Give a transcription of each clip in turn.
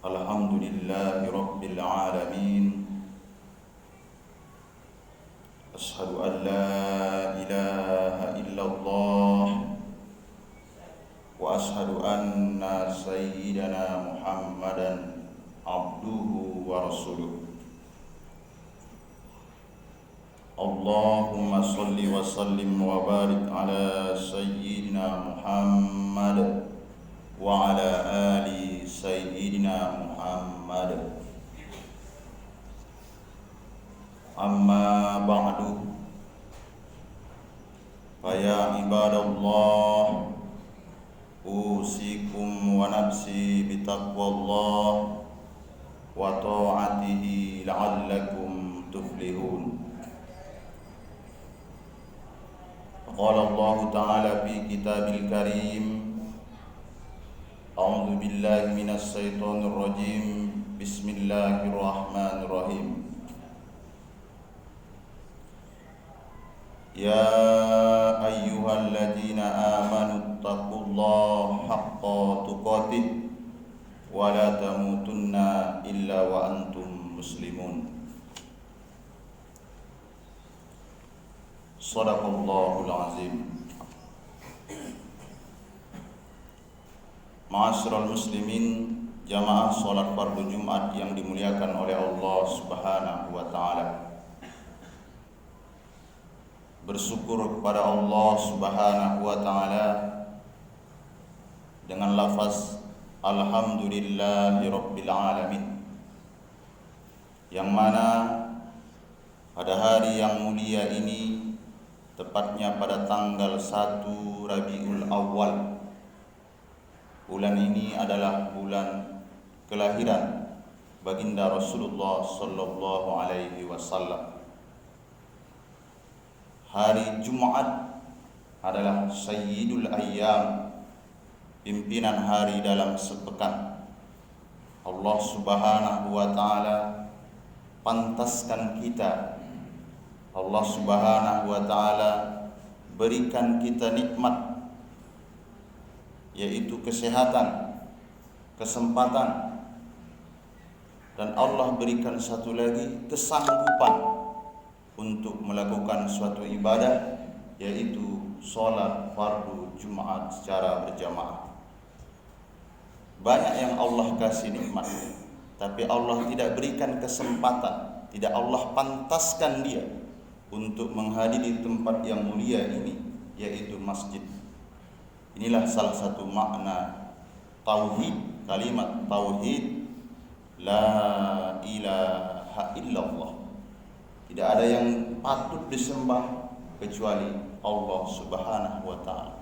Alhamdulillah Rabbil Alamin. Ashhadu an la ilaha illallah wa ashhadu anna sayyidana Muhammadan abduhu wa rasuluh. Allahumma salli wa sallim wa barik ala sayyidina Muhammad wa ala ali sayyidina Muhammad. Amma ba'du, faya ibadallah, usikum wa nafsi bitaqwallah wa ta'atihi la'allakum tuflihun. Qala Allah Ta'ala fi kitabil karim, a'udzu billahi minasy syaithanir rajim. Bismillahirrahmanirrahim. Ya ayyuhalladzina amanu taqullaha haqqa tuqatih wa la tamutunna illa wa antum muslimun. Shadaqallahul azim. Ma'asyiral muslimin, jamaah salat fardu Jumat yang dimuliakan oleh Allah Subhanahu wa taala. Bersyukur kepada Allah Subhanahu wa taala dengan lafaz alhamdulillahi rabbil alamin, yang mana pada hari yang mulia ini, tepatnya pada tanggal 1 Rabiul Awal, bulan ini adalah bulan kelahiran baginda Rasulullah sallallahu alaihi wasallam. Hari Jumat adalah sayyidul ayyam, pimpinan hari dalam sepekan. Allah Subhanahu wa taala pantaskan kita, Allah Subhanahu wa taala berikan kita nikmat, yaitu kesehatan, kesempatan, dan Allah berikan satu lagi kesanggupan untuk melakukan suatu ibadah, yaitu sholat fardu Jumat secara berjamaah. Banyak yang Allah kasih nikmat, tapi Allah tidak berikan kesempatan, tidak Allah pantaskan dia untuk menghadiri tempat yang mulia ini, yaitu masjid. Inilah salah satu makna tauhid, kalimat tauhid, la ilaha illallah. Tidak ada yang patut disembah kecuali Allah Subhanahu wa taala.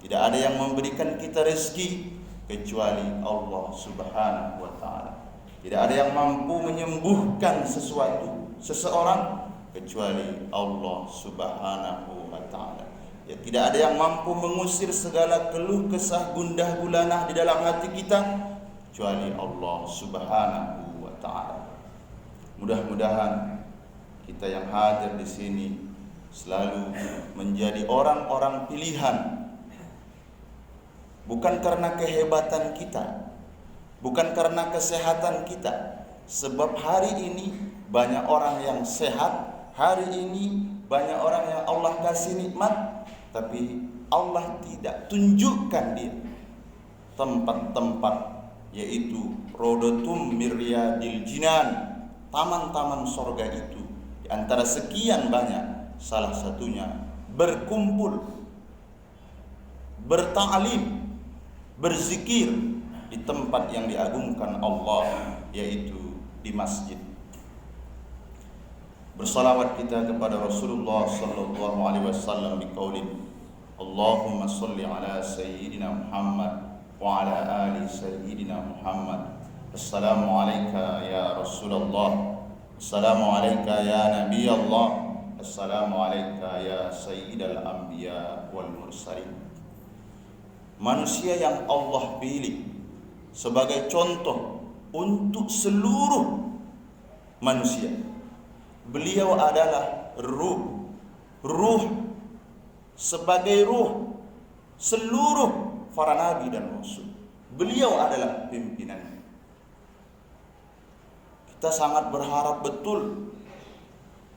Tidak ada yang memberikan kita rezeki kecuali Allah Subhanahu wa taala. Tidak ada yang mampu menyembuhkan seseorang kecuali Allah Subhanahu wa taala. Ya, tidak ada yang mampu mengusir segala keluh kesah gundah gulanah di dalam hati kita kecuali Allah Subhanahu wa taala. Mudah-mudahan kita yang hadir di sini selalu menjadi orang-orang pilihan, bukan karena kehebatan kita, bukan karena kesehatan kita. Sebab hari ini banyak orang yang sehat, hari ini banyak orang yang Allah kasih nikmat, tapi Allah tidak tunjukkan dia tempat-tempat, yaitu rodotum miryadil jinan, taman-taman sorga itu. Di antara sekian banyak, salah satunya berkumpul, berta'lim, berzikir di tempat yang diagungkan Allah, yaitu di masjid. Bersalawat kita kepada Rasulullah sallallahu alaihi wasallam biqaulin Allahumma shalli ala sayyidina Muhammad wa ala ali sayyidina Muhammad. Assalamu alayka ya Rasulullah, assalamu alayka ya Nabi Allah, assalamu alayka ya sayyidal anbiya wal mursalin. Manusia yang Allah pilih sebagai contoh untuk seluruh manusia. Beliau adalah ruh sebagai ruh. Seluruh para nabi dan rasul. Beliau adalah pimpinannya. Kita sangat berharap betul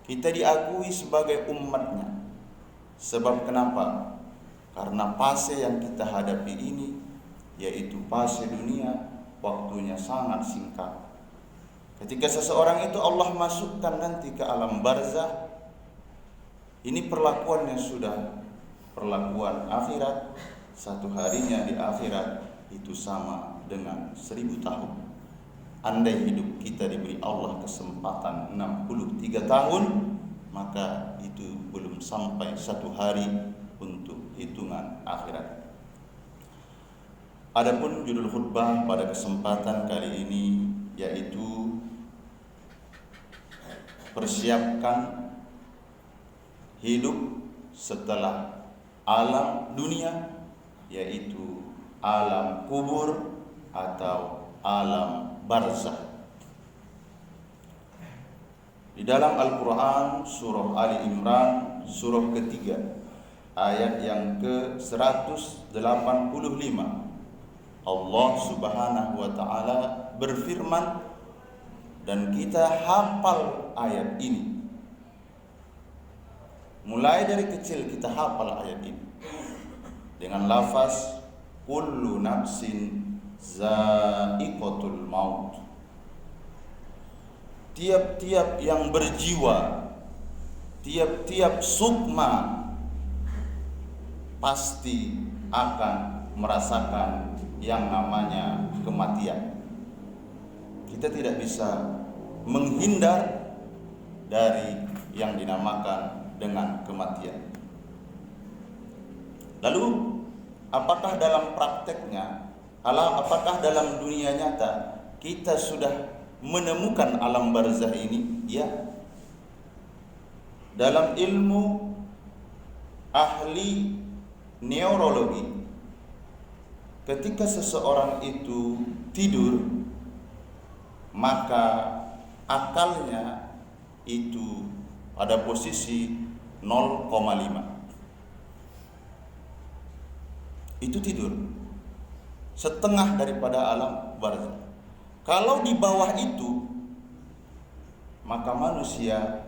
kita diakui sebagai umatnya. Sebab kenapa? Karena fase yang kita hadapi ini, yaitu fase dunia, waktunya sangat singkat. Ketika seseorang itu Allah masukkan nanti ke alam barzah, ini perlakuannya sudah perlakuan akhirat. Satu harinya di akhirat itu sama dengan 1000 tahun. Andai hidup kita diberi Allah kesempatan 63 tahun, maka itu belum sampai 1 hari untuk hitungan akhirat. Adapun judul khutbah pada kesempatan kali ini yaitu persiapkan hidup setelah alam dunia, yaitu alam kubur atau alam barzah. Di dalam Al-Quran surah Ali Imran surah ketiga ayat yang ke-185, Allah Subhanahu wa ta'ala berfirman, dan kita hafal ayat ini. Mulai dari kecil kita hafal ayat ini dengan lafaz kullu nafsin za'iqatul maut. Tiap-tiap yang berjiwa, tiap-tiap sukma pasti akan merasakan yang namanya kematian. Kita tidak bisa menghindar dari yang dinamakan dengan kematian. Lalu apakah dalam prakteknya, apakah dalam dunia nyata kita sudah menemukan alam barzah ini? Ya. Dalam ilmu ahli neurologi, ketika seseorang itu tidur, maka akalnya itu pada posisi 0,5. Itu tidur, setengah daripada alam barzah. Kalau di bawah itu, maka manusia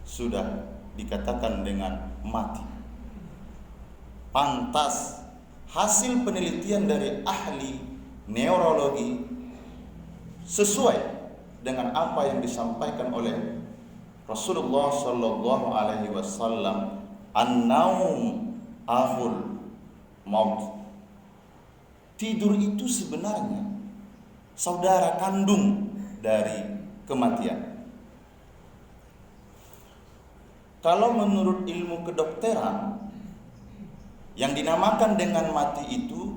sudah dikatakan dengan mati. Pantas hasil penelitian dari ahli neurologi sesuai dengan apa yang disampaikan oleh Rasulullah sallallahu alaihi wasallam, an-naum akhul maut. Tidur itu sebenarnya saudara kandung dari kematian. Kalau menurut ilmu kedokteran, yang dinamakan dengan mati itu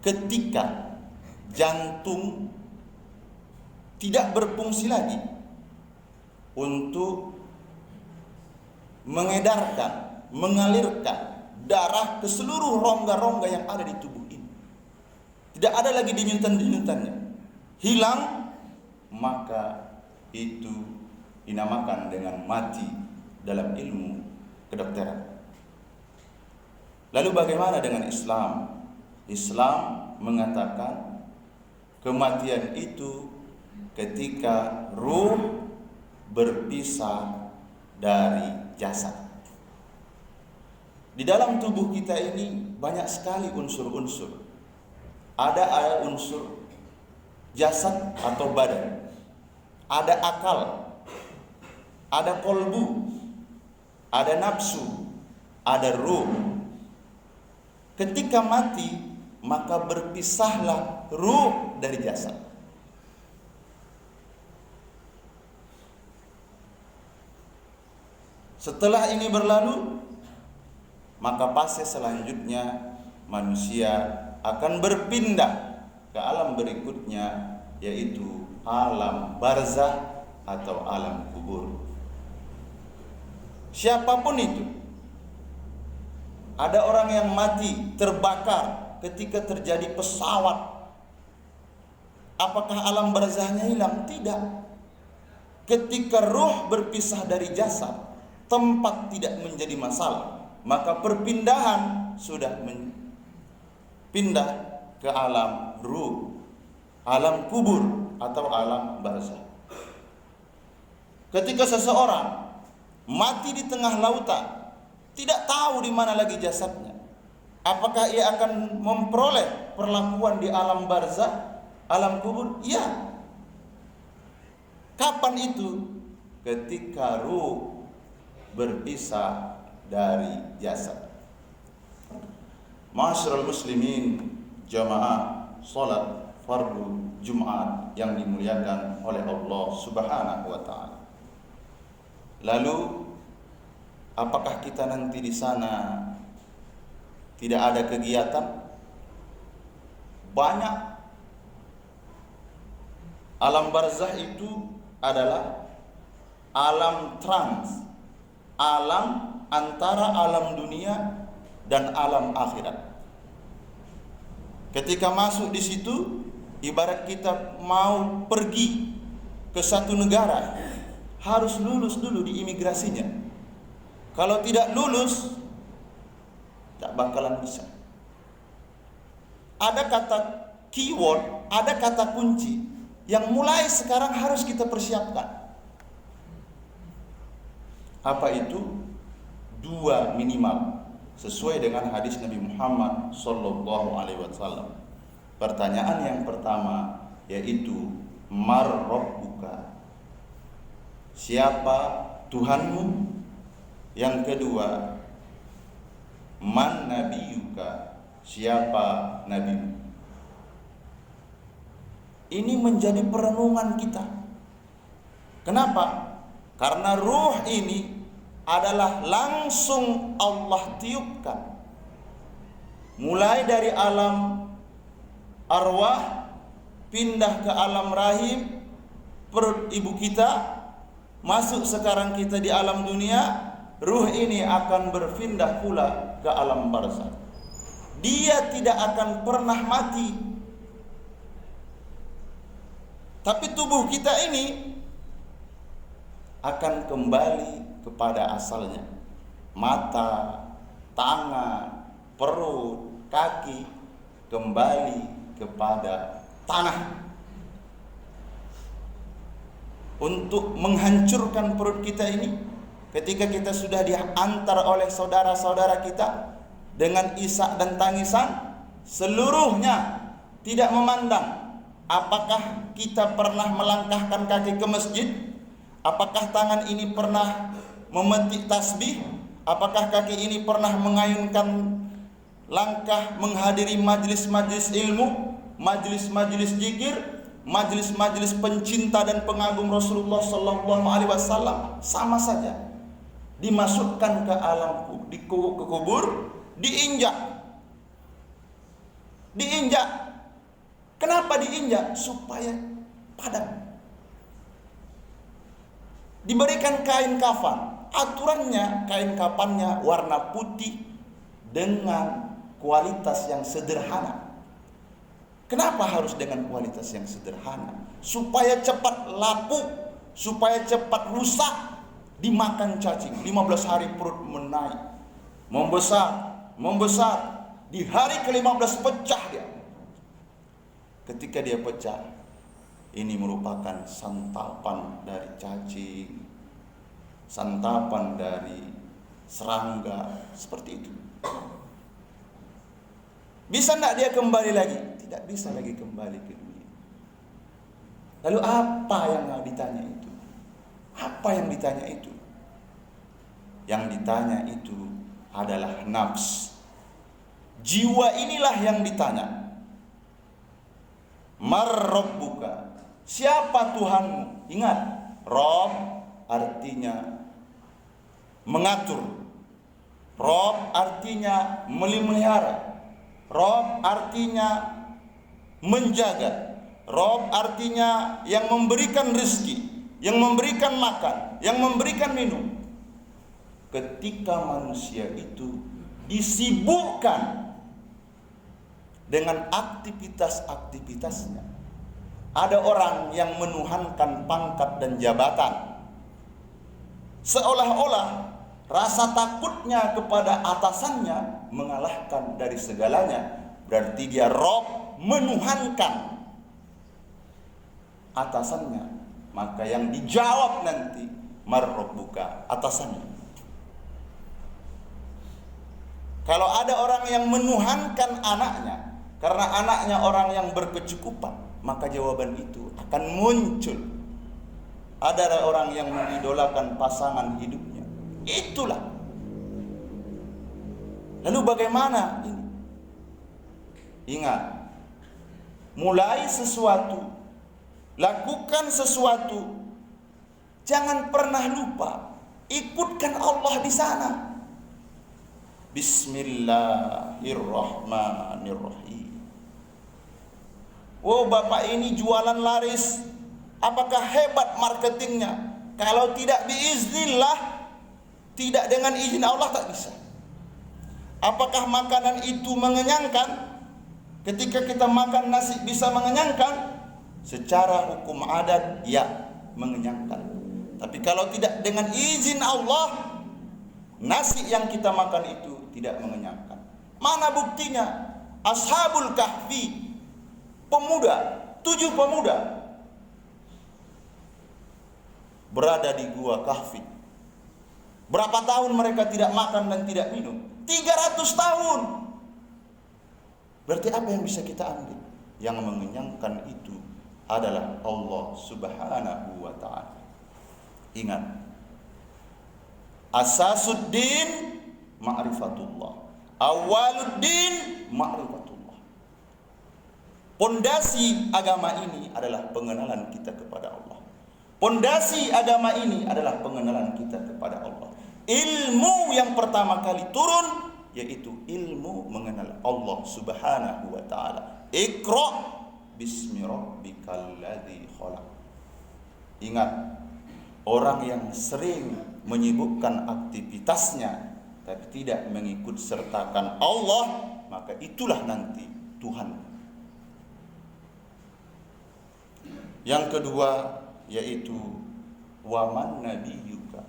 ketika jantung tidak berfungsi lagi untuk mengedarkan, mengalirkan darah ke seluruh rongga-rongga yang ada di tubuh ini. Tidak ada lagi denyutan-denyutannya, hilang, maka itu dinamakan dengan mati dalam ilmu kedokteran. Lalu bagaimana dengan Islam? Islam mengatakan kematian itu ketika ruh berpisah dari jasad. Di dalam tubuh kita ini banyak sekali unsur-unsur. Ada unsur jasad atau badan, ada akal, ada kolbu, ada nafsu, ada ruh. Ketika mati, maka berpisahlah ruh dari jasad. Setelah ini berlalu, maka fase selanjutnya manusia akan berpindah ke alam berikutnya, yaitu alam barzah atau alam kubur. Siapapun itu, ada orang yang mati terbakar ketika terjadi pesawat, apakah alam barzahnya hilang? Tidak. Ketika ruh berpisah dari jasad, tempat tidak menjadi masalah, maka perpindahan sudah pindah ke alam ruh, alam kubur atau alam barzakh. Ketika seseorang mati di tengah lautan, tidak tahu di mana lagi jasadnya, apakah ia akan memperoleh perlakuan di alam barzakh, alam kubur? Iya. Kapan itu? Ketika ruh berpisah dari jasad. Ma'asyiral muslimin, jamaah salat fardu Jumat yang dimuliakan oleh Allah Subhanahu wa taala. Lalu apakah kita nanti di sana tidak ada kegiatan? Banyak. Alam barzakh itu adalah alam trans, alam antara alam dunia dan alam akhirat. Ketika masuk di situ, ibarat kita mau pergi ke satu negara, harus lulus dulu di imigrasinya. Kalau tidak lulus, tak bakalan bisa. Ada kata keyword, ada kata kunci yang mulai sekarang harus kita persiapkan. Apa itu? 2 minimal, sesuai dengan hadis Nabi Muhammad sallallahu alaihi wasallam. Pertanyaan yang pertama yaitu mar rabbuka? Siapa Tuhanmu? Yang kedua, man nabiyuka? Siapa nabimu? Ini menjadi perenungan kita. Kenapa? Karena ruh ini adalah langsung Allah tiupkan. Mulai dari alam arwah, pindah ke alam rahim, perut ibu kita, masuk sekarang kita di alam dunia, ruh ini akan berpindah pula ke alam barzakh. Dia tidak akan pernah mati. Tapi tubuh kita ini akan kembali kepada asalnya. Mata, tangan, perut, kaki kembali kepada tanah. Untuk menghancurkan perut kita ini, ketika kita sudah diantar oleh saudara-saudara kita dengan isak dan tangisan, seluruhnya tidak memandang apakah kita pernah melangkahkan kaki ke masjid, apakah tangan ini pernah memetik tasbih, apakah kaki ini pernah mengayunkan langkah menghadiri majlis-majlis ilmu, majlis-majlis zikir, majlis-majlis pencinta dan pengagum Rasulullah sallallahu alaihi wasallam. Sama saja, dimasukkan ke alam, ke kubur, diinjak. Kenapa diinjak? Supaya padat. Diberikan kain kafan. Aturannya kain kafannya warna putih dengan kualitas yang sederhana. Kenapa harus dengan kualitas yang sederhana? Supaya cepat lapuk, supaya cepat rusak, dimakan cacing. 15 hari perut menaik, membesar. Di hari ke-15 pecah dia. Ketika dia pecah, ini merupakan santapan dari cacing, santapan dari serangga, seperti itu. Bisa enggak dia kembali lagi? Tidak bisa lagi kembali ke dunia. Lalu apa yang ditanya itu? Apa yang ditanya itu? Yang ditanya itu adalah nafs. Jiwa inilah yang ditanya. Mar rabbuka? Siapa Tuhanmu? Ingat, Rabb artinya mengatur. Rabb artinya memelihara. Rabb artinya menjaga. Rabb artinya yang memberikan rezeki, yang memberikan makan, yang memberikan minum. Ketika manusia itu disibukkan dengan aktivitas-aktivitasnya, ada orang yang menuhankan pangkat dan jabatan, seolah-olah rasa takutnya kepada atasannya mengalahkan dari segalanya. berarti dia Rob, menuhankan atasannya. Maka yang dijawab nanti, marrabbuka, atasannya. Kalau ada orang yang menuhankan anaknya karena anaknya orang yang berkecukupan, maka jawaban itu akan muncul. Ada orang yang mengidolakan pasangan hidupnya, itulah. Lalu bagaimana ini? Ingat, mulai sesuatu, lakukan sesuatu, jangan pernah lupa ikutkan Allah di sana. Bismillahirrahmanirrahim. Oh, bapak ini jualan laris, apakah hebat marketingnya? Kalau tidak biiznillah, tidak dengan izin Allah, tak bisa. Apakah makanan itu mengenyangkan? Ketika kita makan nasi bisa mengenyangkan? Secara hukum adat, ya, mengenyangkan. Tapi kalau tidak dengan izin Allah, nasi yang kita makan itu tidak mengenyangkan. Mana buktinya? Ashabul Kahfi, pemuda, 7 pemuda berada di gua Kahfi. Berapa tahun mereka tidak makan dan tidak minum? 300 tahun. Berarti apa yang bisa kita ambil? Yang mengenyangkan itu adalah Allah Subhanahu wa ta'ala. Ingat, asasuddin ma'rifatullah, awaluddin ma'rifatullah. Pondasi agama ini adalah pengenalan kita kepada Allah. Pondasi agama ini adalah pengenalan kita kepada Allah. Ilmu yang pertama kali turun yaitu ilmu mengenal Allah Subhanahu wa ta'ala. Iqra bismi rabbikal ladzi khalaq. Ingat, orang yang sering menyibukkan aktivitasnya tapi tidak mengikut sertakan Allah, maka itulah nanti Tuhan. Yang kedua yaitu waman nabiyuka.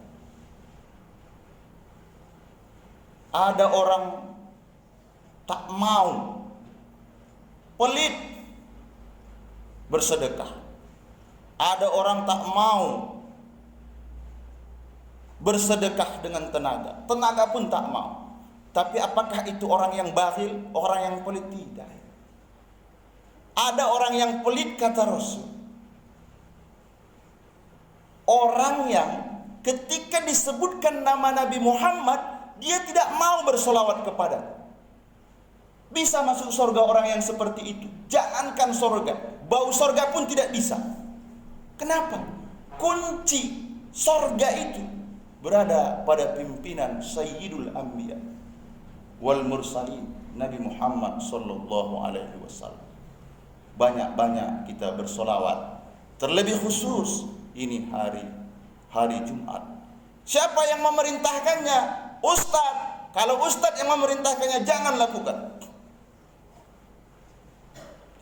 Ada orang tak mau, pelit bersedekah. Ada orang tak mau bersedekah dengan tenaga, tenaga pun tak mau. Tapi apakah itu orang yang bakhil, orang yang pelit? Tidak. Ada orang yang pelit, kata Rasul, orang yang ketika disebutkan nama Nabi Muhammad, dia tidak mau bersolawat kepada. Bisa masuk surga orang yang seperti itu. Jangankan surga, bau surga pun tidak bisa. Kenapa? Kunci surga itu berada pada pimpinan Sayyidul Anbiya wal Mursalin, Nabi Muhammad sallallahu alaihi wasallam. Banyak-banyak kita bersolawat. Terlebih khusus ini hari Jumat. Siapa yang memerintahkannya? Ustaz. Kalau ustaz yang memerintahkannya, jangan lakukan.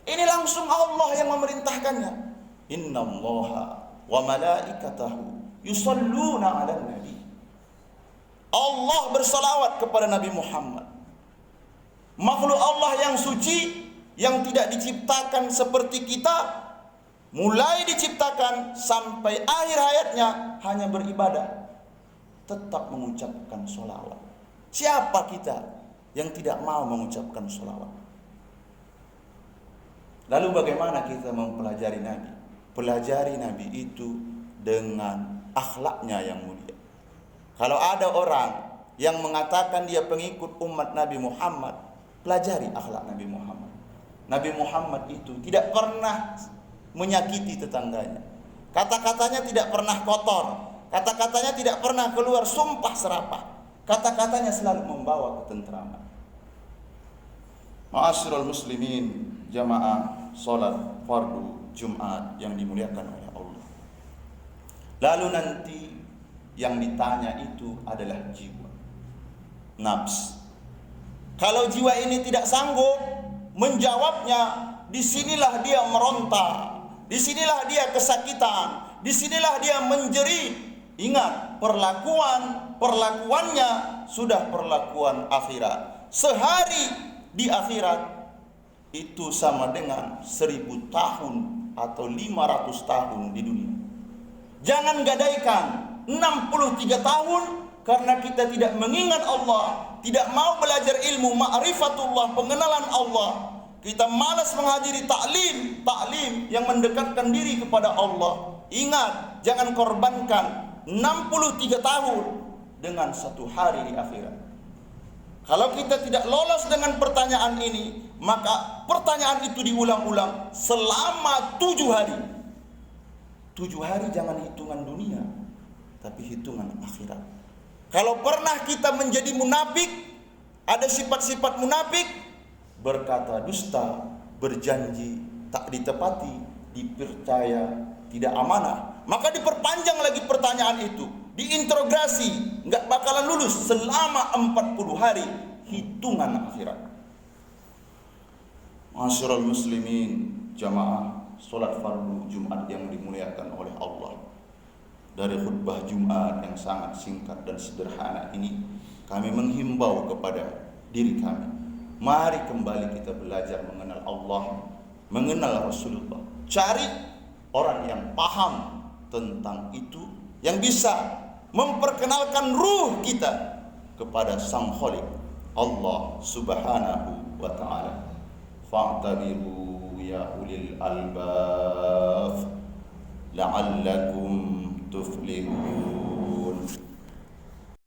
Ini langsung Allah yang memerintahkannya. Innallaha wa malaikatahu yusalluna 'alan nabi. Allah bersalawat kepada Nabi Muhammad. Makhluk Allah yang suci, yang tidak diciptakan seperti kita, mulai diciptakan sampai akhir hayatnya hanya beribadah, tetap mengucapkan sholawat. Siapa kita yang tidak mau mengucapkan sholawat? Lalu bagaimana kita mempelajari Nabi? Pelajari Nabi itu dengan akhlaknya yang mulia. Kalau ada orang yang mengatakan dia pengikut umat Nabi Muhammad, pelajari akhlak Nabi Muhammad. Nabi Muhammad itu tidak pernah menyakiti tetangganya. Kata-katanya tidak pernah kotor. Kata-katanya tidak pernah keluar sumpah serapah. Kata-katanya selalu membawa ketentraman. Ma'asyiral muslimin, jamaah salat fardu Jumat yang dimuliakan oleh Allah. Lalu nanti yang ditanya itu adalah jiwa, nafs. Kalau jiwa ini tidak sanggup menjawabnya, disinilah dia meronta, disinilah dia kesakitan, disinilah dia menjerit. Ingat, perlakuannya sudah perlakuan akhirat. Sehari di akhirat itu sama dengan 1000 tahun atau 500 tahun di dunia. Jangan gadaikan 63 tahun karena kita tidak mengingat Allah, tidak mau belajar ilmu ma'rifatullah, pengenalan Allah. Kita malas menghadiri taklim yang mendekatkan diri kepada Allah. Ingat, jangan korbankan 63 tahun dengan 1 hari di akhirat. Kalau kita tidak lolos dengan pertanyaan ini, maka pertanyaan itu diulang-ulang selama 7 hari. 7 hari jangan hitungan dunia, tapi hitungan akhirat. Kalau pernah kita menjadi munafik, ada sifat-sifat munafik, berkata dusta, berjanji tak ditepati, dipercaya tidak amanah, maka diperpanjang lagi pertanyaan itu, diinterogasi, nggak bakalan lulus selama 40 hari hitungan akhirat. Ma'asyiral muslimin, jamaah salat fardu Jumat yang dimuliakan oleh Allah. Dari khutbah Jumat yang sangat singkat dan sederhana ini, kami menghimbau kepada diri kami, mari kembali kita belajar mengenal Allah, mengenal Rasulullah. Cari orang yang paham tentang itu, yang bisa memperkenalkan ruh kita kepada Sang Khaliq Allah Subhanahu wa ta'ala. Fa'tabiru ya ulil albab la'allakum tuflihun.